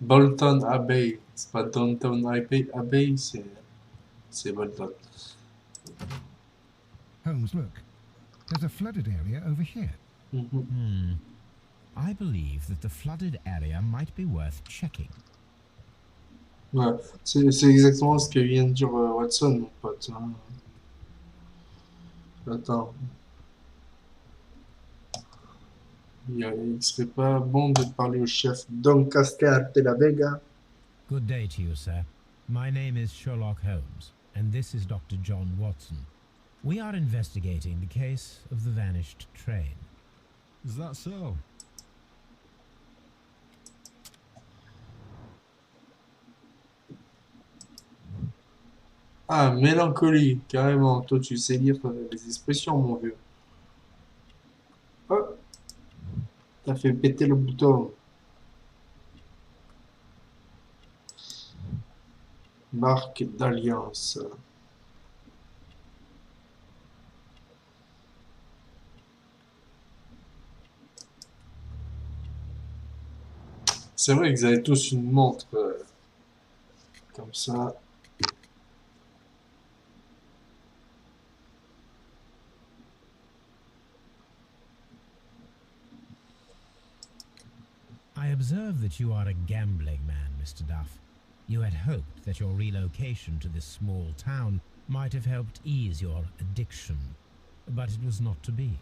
Bolton Abbey. C'est pas Downton Abbey, c'est Bolton. Holmes, look. There's a flooded area over here. I believe that the flooded area might be worth checking. Ouais, c'est exactement ce que vient de dire Watson, mon pote. Hein. Attends. Il serait pas bon de parler au chef Doncaster de la Vega. Good day to you, sir. My name is Sherlock Holmes, and this is Dr. John Watson. We are investigating the case of the vanished train. Is that so? Ah, mélancolie, carrément. Toi, tu sais lire les expressions, mon vieux. Oh, t'as fait péter le bouton. Marque d'alliance. C'est vrai qu'ils avaient tous une montre comme ça. I observe that you are a gambling man, Mr. Duff. You had hoped that your relocation to this small town might have helped ease your addiction, but it was not to be.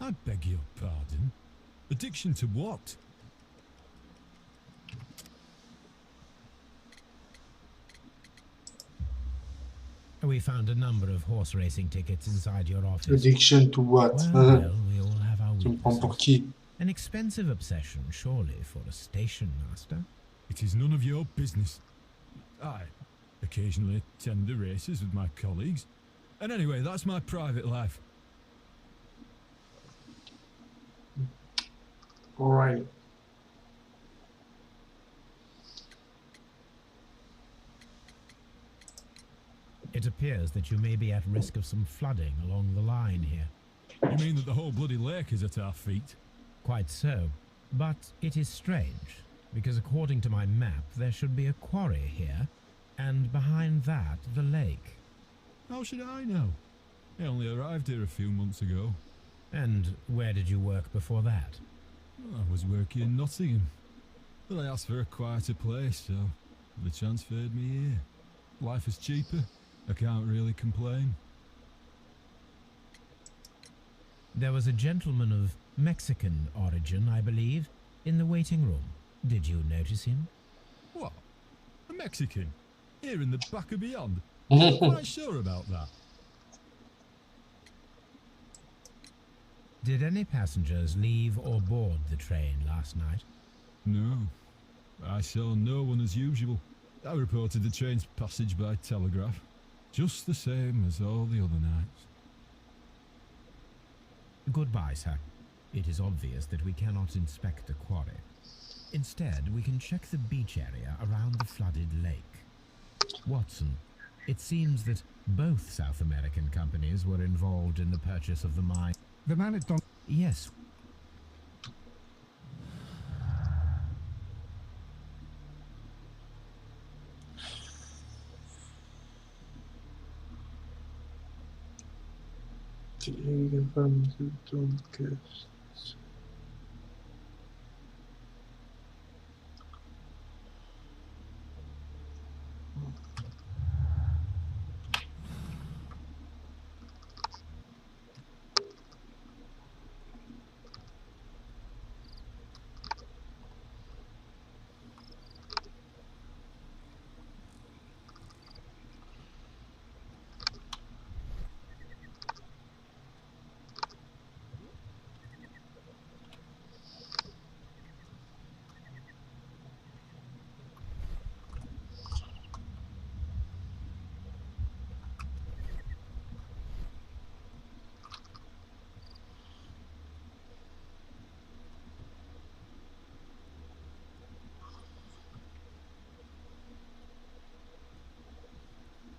I beg your pardon. Addiction to what? We found a number of horse racing tickets inside your office. Addiction to what? Well, we all have our Tu me prends pour weaknesses. qui? An expensive obsession, surely, for a station master. It is none of your business. I occasionally attend the races with my colleagues. And anyway, that's my private life. All right. It appears that you may be at risk of some flooding along the line here. You mean that the whole bloody lake is at our feet? Quite so. But it is strange, because according to my map, there should be a quarry here, and behind that, the lake. How should I know? I only arrived here a few months ago. And where did you work before that? I was working in Nottingham. But I asked for a quieter place, so they transferred me here. Life is cheaper. I can't really complain. There was a gentleman of Mexican origin, I believe, in the waiting room. Did you notice him? What? A Mexican? Here in the back of beyond? I'm not quite sure about that. Did any passengers leave or board the train last night? No. I saw no one as usual. I reported the train's passage by telegraph. Just the same as all the other nights. Goodbye, sir. It is obvious that we cannot inspect the quarry. Instead, we can check the beach area around the flooded lake. Watson, it seems that both South American companies were involved in the purchase of the mine. The man at Don... Yes.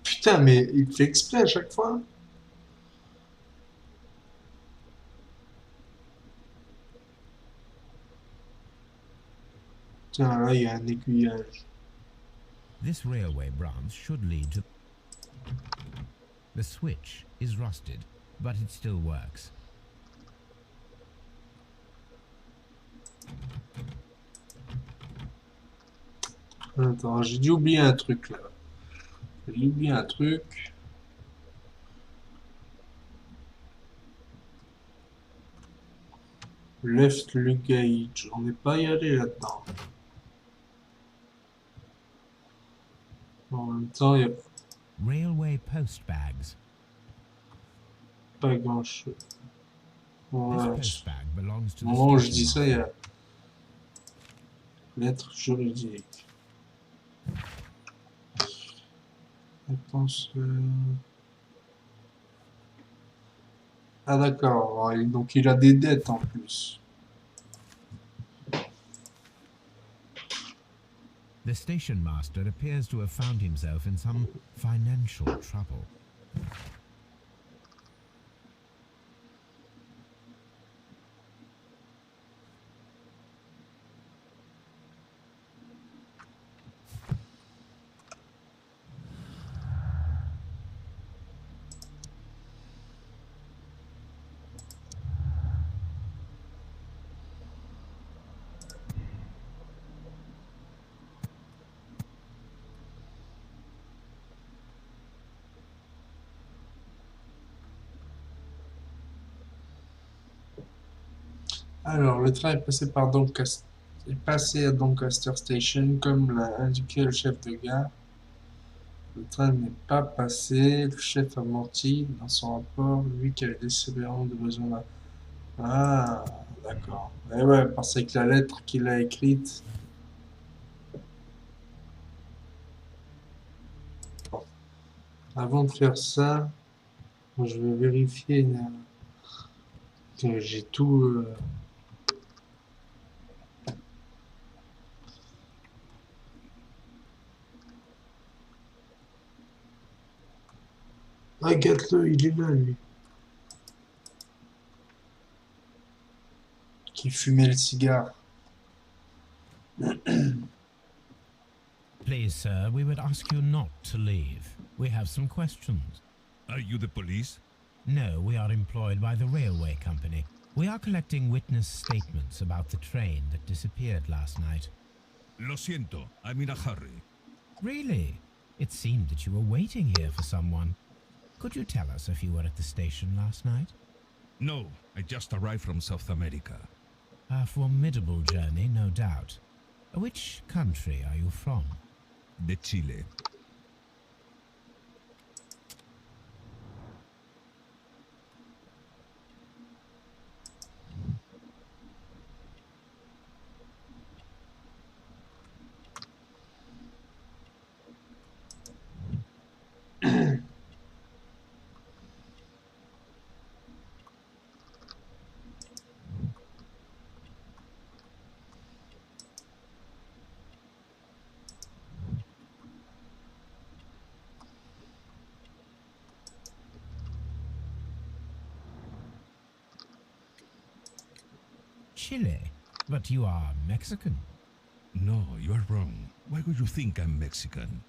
Putain, mais il fait exprès à chaque fois. Tiens, là, il y a un aiguillage. This railway branch should lead to... The switch is rusted, but it still works. Attends, j'ai dû oublier un truc là. J'ai oublié un truc. Left luggage. On n'est pas y allé là-dedans. En même temps, il n'y a Railway post bags. pas grand-chose. This Voilà. post bag belongs to Au the moment où je station dis ça, il y master. a lettre juridique. Je pense... Ah d'accord, ouais, donc il a des dettes en plus. The station master appears to have found himself in some financial trouble. Alors, le train est passé par est passé à Doncaster Station, comme l'a indiqué le chef de gare. Le train n'est pas passé, le chef a menti dans son rapport, lui qui avait décidément de besoin d'un... Ah, d'accord. Eh ouais, parce que la lettre qu'il a écrite... Bon. Avant de faire ça, je vais vérifier que j'ai tout... Regarde-le, il est là, lui. Qui fumait le cigare. Please, sir, we would ask you not to leave. We have some questions. Are you the police? No, we are employed by the railway company. We are collecting witness statements about the train that disappeared last night. Lo siento, I'm in a hurry. Really? It seemed that you were waiting here for someone. Could you tell us if you were at the station last night? No, I just arrived from South America. A formidable journey, no doubt. Which country are you from? De Chile. Chile? But you are Mexican. No, you are wrong. Why would you think I'm Mexican?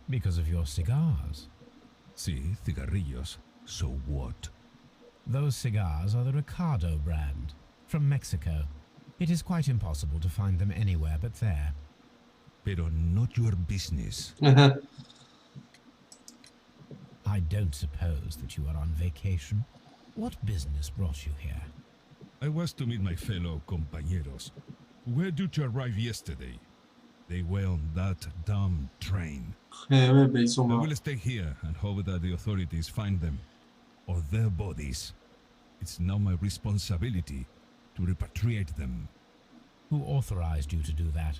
Because of your cigars. Sí, cigarrillos. So what? Those cigars are the Ricardo brand, from Mexico. It is quite impossible to find them anywhere but there. Pero not your business. I don't suppose that you are on vacation. What business brought you here? I was to meet my fellow compañeros. Where did you arrive yesterday? They were on that damn train. Eh ouais, bah ils sont I morts. will stay here and hope that the authorities find them, or their bodies. It's now my responsibility to repatriate them. Who authorized you to do that?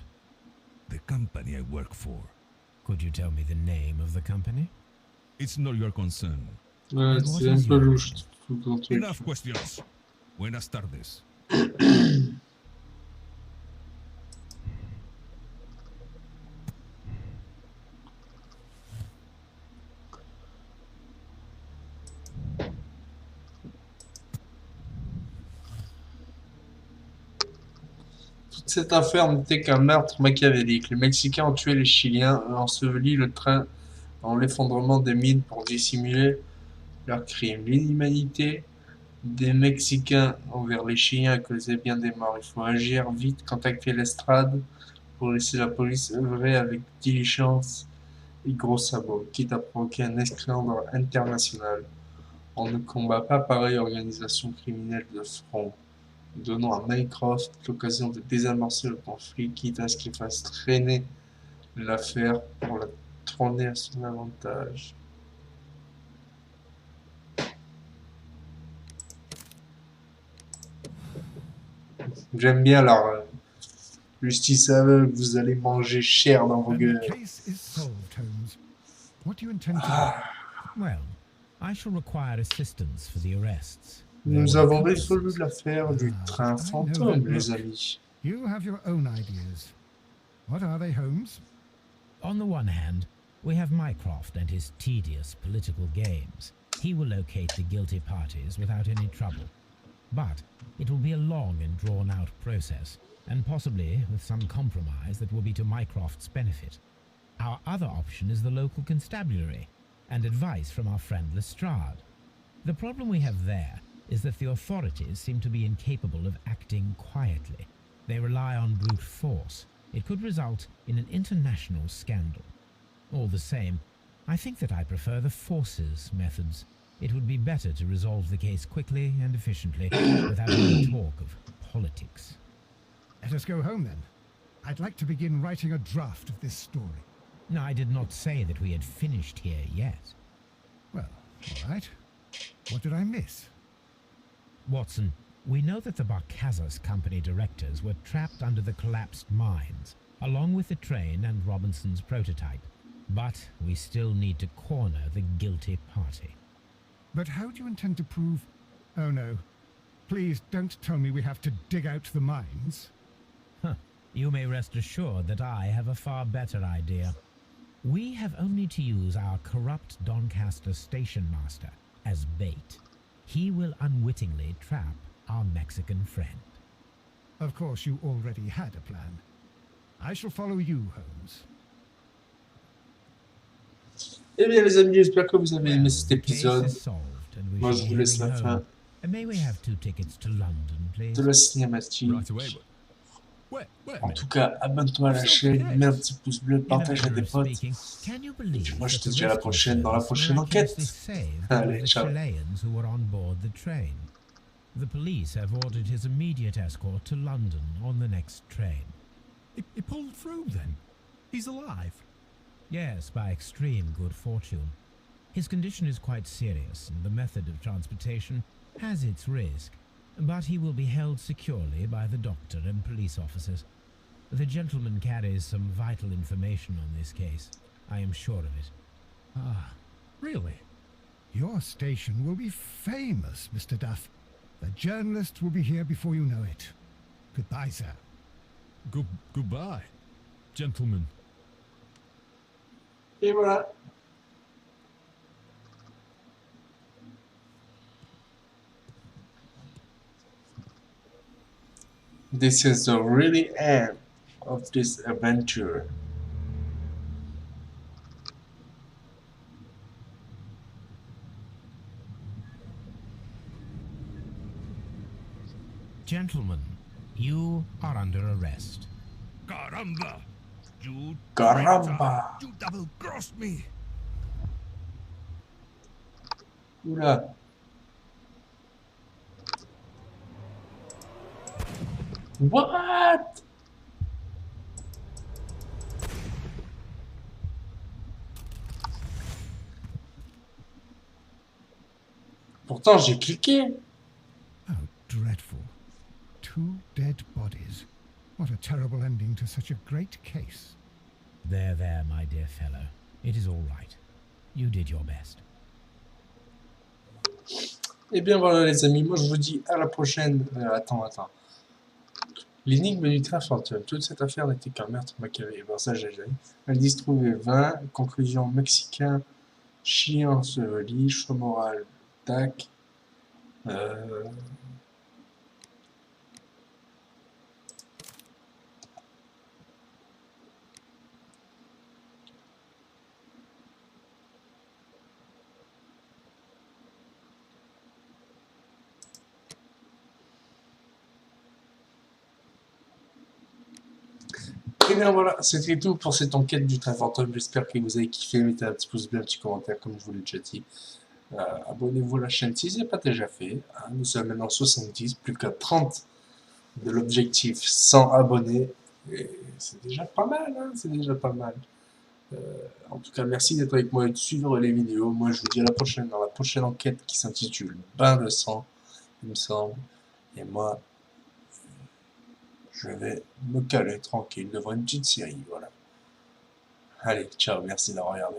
The company I work for. Could you tell me the name of the company? It's not your concern. Ouais, What c'est un is peu your louche, name? tout ton truc. Enough questions. Buenas tardes. Toute cette affaire n'était qu'un meurtre machiavélique. Les Mexicains ont tué les Chiliens et enseveli le train dans l'effondrement des mines pour dissimuler leurs crimes. L'inhumanité des Mexicains envers les Chiliens a causé bien des morts. Il faut agir vite, contacter l'estrade pour laisser la police œuvrer avec diligence et gros sabots, quitte à provoquer un esclandre international. On ne combat pas pareille organisation criminelle de front. Donnons à Mycroft l'occasion de désamorcer le conflit, quitte à ce qu'il fasse traîner l'affaire pour la tourner à son avantage. J'aime bien leur justice aveugle. Vous allez manger cher dans vos And gueules. the case is solved, Holmes. What do you intend to do? Well, I shall require assistance for the arrests. Nous avons résolu l'affaire du train fantôme, les amis. You have your own ideas. What are they, Holmes? On the one hand, we have Mycroft and his tedious political games. He will locate the guilty parties without any trouble. But it will be a long and drawn-out process, and possibly with some compromise that will be to Mycroft's benefit. Our other option is the local constabulary, and advice from our friend Lestrade. The problem we have there is that the authorities seem to be incapable of acting quietly. They rely on brute force. It could result in an international scandal. All the same, I think that I prefer the forces methods. It would be better to resolve the case quickly and efficiently without any talk of politics. Let us go home, then. I'd like to begin writing a draft of this story. No, I did not say that we had finished here yet. Well, all right. What did I miss? Watson, we know that the Barcazas Company directors were trapped under the collapsed mines, along with the train and Robinson's prototype. But we still need to corner the guilty party. But how do you intend to prove... Oh, no. Please don't tell me we have to dig out the mines. You may rest assured that I have a far better idea. We have only to use our corrupt Doncaster station master as bait. He will unwittingly trap our Mexican friend. Of course, you already had a plan. I shall follow you, Holmes. Eh bien, les amis, j'espère que vous avez aimé cet The case épisode is solved, and we Moi, shall je vous be laisse la heading fin. home. And may we have 2 tickets to London, please? de la cinématique. Right away, but wait a En minute. tout cas, abonne-toi à la chaîne, mets un petit pouce bleu, In a partage à manner tes of potes. speaking, can you believe Moi, je that te the dis à la rescue prochaine dans la service prochaine enquête. miraculously saved Allez, one of the ciao. Chileans who were on board the train? The police have ordered his immediate escort to London on the next train. He pulled through then. He's alive. Yes, by extreme good fortune. His condition is quite serious, and the method of transportation has its risk, but he will be held securely by the doctor and police officers. The gentleman carries some vital information on this case. I am sure of it. Ah, really? Your station will be famous, Mr. Duff. The journalist will be here before you know it. Goodbye, sir. Goodbye, gentlemen. Et voilà. This is the really end of this adventure. Gentlemen, you are under arrest. Caramba! You Caramba! traitor! You double-crossed me! Oula. What? Pourtant, j'ai cliqué. Oh, dreadful. 2 dead bodies. What a terrible ending to such a great case. There, my dear fellow. It is all right. You did your best. Eh bien voilà les amis, moi je vous dis à la prochaine. Attends. L'énigme du train fantôme. Toute cette affaire n'était qu'un meurtre machiavélique. Bon ça j'ai jamais. Indice trouvé 20. Conclusion mexicain. Chien enseveli. Choix moral. Tac. Et bien voilà, c'était tout pour cette enquête du train fantôme. J'espère que vous avez kiffé. Mettez un petit pouce bleu, un petit commentaire comme je vous l'ai déjà dit. Abonnez-vous à la chaîne si ce n'est pas déjà fait. Nous sommes maintenant 70, plus qu'à 30 de l'objectif 100 abonnés. Et c'est déjà pas mal, hein, c'est déjà pas mal. En tout cas, merci d'être avec moi et de suivre les vidéos. Moi, je vous dis à la prochaine, dans la prochaine enquête qui s'intitule Bain de sang, il me semble. Et moi, je vais me caler tranquille devant une petite série, voilà. Allez, ciao, merci d'avoir regardé.